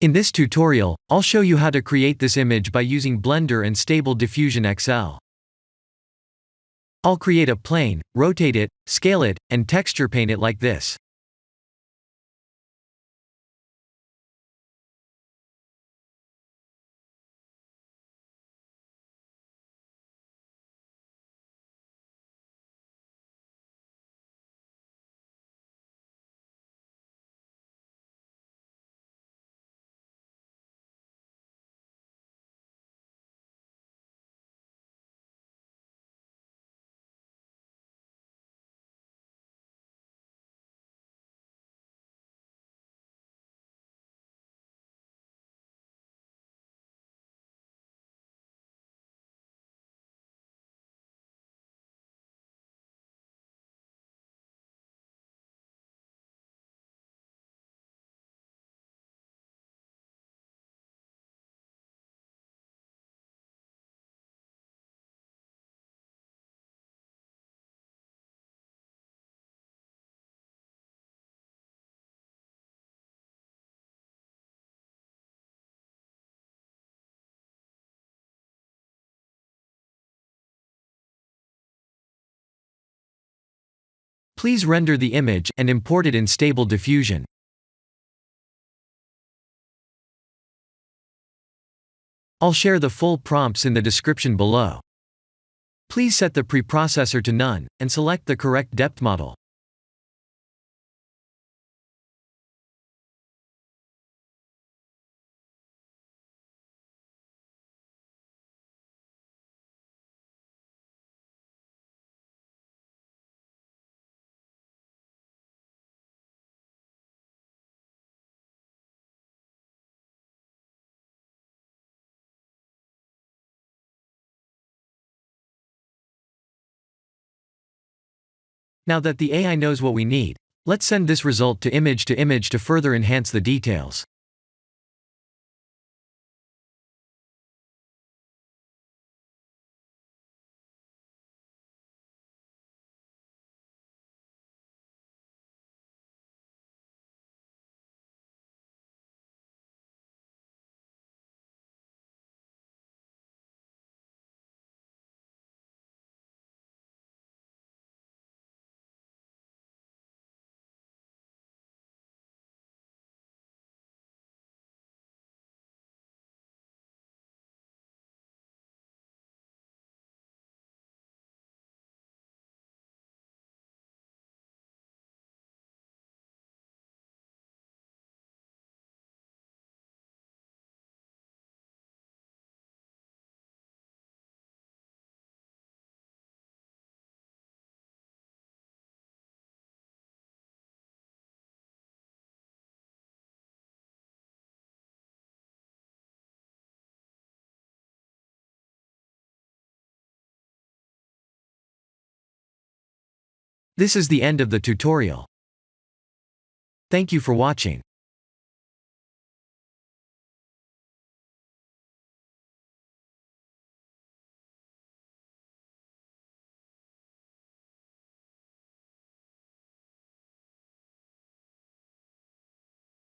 In this tutorial, I'll show you how to create this image by using Blender and Stable Diffusion XL. I'll create a plane, rotate it, scale it, and texture paint it like this. Please render the image and import it in Stable Diffusion. I'll share the full prompts in the description below. Please set the preprocessor to none, and select the correct depth model. Now that the AI knows what we need, let's send this result to image to further enhance the details. This is the end of the tutorial. Thank you for watching.